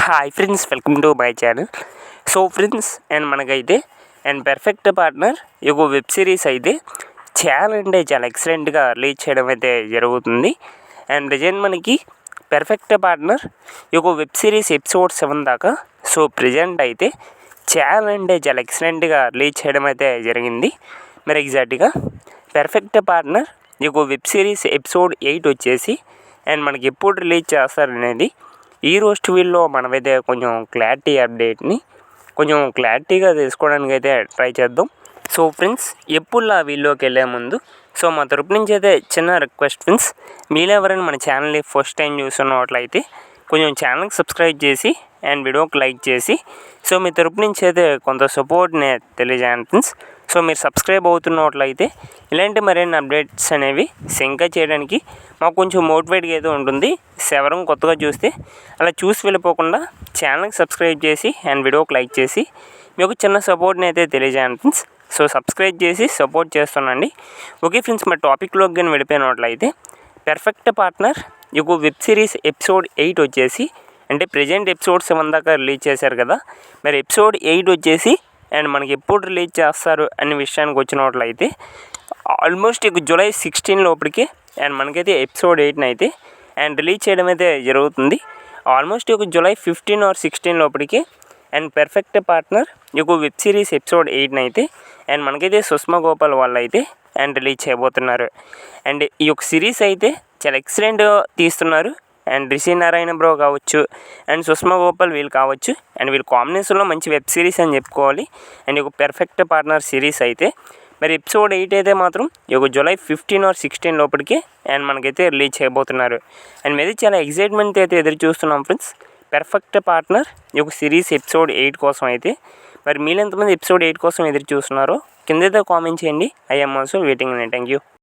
Hi friends, welcome to my channel. So friends, and మనకైతే and perfect partner ఈ web series అయితే చాలా అంటే చాలా ఎక్సలెంట్గా రిలీజ్ చేయడం అయితే జరుగుతుంది. అండ్ ప్రజెంట్ మనకి పెర్ఫెక్ట్ పార్ట్నర్ ఈ వెబ్ సిరీస్ ఎపిసోడ్ 7 దాకా సో ప్రజెంట్ అయితే చాలా అంటే చాలా ఎక్సలెంట్గా రిలీజ్ చేయడం అయితే జరిగింది. మరి ఎగ్జాక్ట్గా పెర్ఫెక్ట్ పార్ట్నర్ ఈ వెబ్ సిరీస్ ఎపిసోడ్ 8 వచ్చేసి అండ్ మనకి ఎప్పుడు రిలీజ్ చేస్తారనేది ఈ రోజు వీడియోలో మనమైతే కొంచెం క్లారిటీగా తెలుసుకోవడానికి అయితే ట్రై చేద్దాం. సో ఫ్రెండ్స్, ఎప్పుడులా వీడియోకి వెళ్ళే ముందు సో మా తరపు నుంచి అయితే చిన్న రిక్వెస్ట్ ఫ్రెండ్స్, మీరు ఎవరైనా మన ఛానల్ని ఫస్ట్ టైం చూస్తున్నట్లయితే కొంచెం ఛానల్కి సబ్స్క్రైబ్ చేసి అండ్ వీడియోకి లైక్ చేసి సో మీ తరపు నుంచి అయితే కొంత సపోర్ట్ని తెలియజేయండి ఫ్రెండ్స్. సో మీరు సబ్స్క్రైబ్ అవుతున్నట్లయితే ఇలాంటి మరిన్ని అప్డేట్స్ అనేవి ఇంకా చేయడానికి మాకు కొంచెం మోటివేట్గా అయితే ఉంటుంది. ఎవరైనా కొత్తగా చూస్తే అలా చూసి వెళ్ళిపోకుండా ఛానల్కి సబ్స్క్రైబ్ చేసి అండ్ వీడియోకి లైక్ చేసి మీకు చిన్న సపోర్ట్ని అయితే తెలియజేయండి ఫ్రెండ్స్. సో సబ్స్క్రైబ్ చేసి సపోర్ట్ చేస్తున్నాండి. ఓకే ఫ్రెండ్స్, మరి టాపిక్లోకి కానీ వెళ్ళిపోయినట్లయితే పెర్ఫెక్ట్ పార్ట్నర్ ఈ వెబ్ సిరీస్ ఎపిసోడ్ 8 వచ్చేసి అంటే ప్రజెంట్ ఎపిసోడ్ 7 దాకా రిలీజ్ చేశారు కదా. మరి ఎపిసోడ్ 8 వచ్చేసి అండ్ మనకి ఎప్పుడు రిలీజ్ చేస్తారు అనే విషయానికి వచ్చినట్లయితే ఆల్మోస్ట్ జూలై 16 లోపలికి అండ్ మనకైతే ఎపిసోడ్ 8 అయితే అండ్ రిలీజ్ చేయడం అయితే జరుగుతుంది. ఆల్మోస్ట్ జూలై 15 ఆర్ 16 లోపలికి అండ్ పెర్ఫెక్ట్ పార్ట్నర్ ఈ వెబ్ సిరీస్ ఎపిసోడ్ 8 అయితే అండ్ మనకైతే సుష్మా గోపాల్ వాళ్ళు అయితే అండ్ రిలీజ్ చేయబోతున్నారు. అండ్ ఈ సిరీస్ అయితే చాలా ఎక్సలెంట్గా తీస్తున్నారు. అండ్ రిషి నారాయణ బ్రో కావచ్చు అండ్ సుష్మా గోపాల్ వీళ్ళు కావచ్చు అండ్ వీళ్ళు కాంబినేషన్లో మంచి వెబ్ సిరీస్ అని చెప్పుకోవాలి. అండ్ ఈ పెర్ఫెక్ట్ పార్ట్నర్ సిరీస్ అయితే మరి ఎపిసోడ్ 8 అయితే మాత్రం ఈ జూలై 15 ఆర్ 16 లోపలికి అండ్ మనకైతే రిలీజ్ చేయబోతున్నారు. అండ్ మీద చాలా ఎక్సైట్మెంట్ అయితే ఎదురు చూస్తున్నాం ఫ్రెండ్స్ పెర్ఫెక్ట్ పార్ట్నర్ ఈ సిరీస్ ఎపిసోడ్ 8 కోసం అయితే. మరి మీరు ఎంతమంది ఎపిసోడ్ 8 కోసం ఎదురు చూస్తున్నారో కిందైతే కామెంట్ చేయండి. I'm also waiting. Thank you.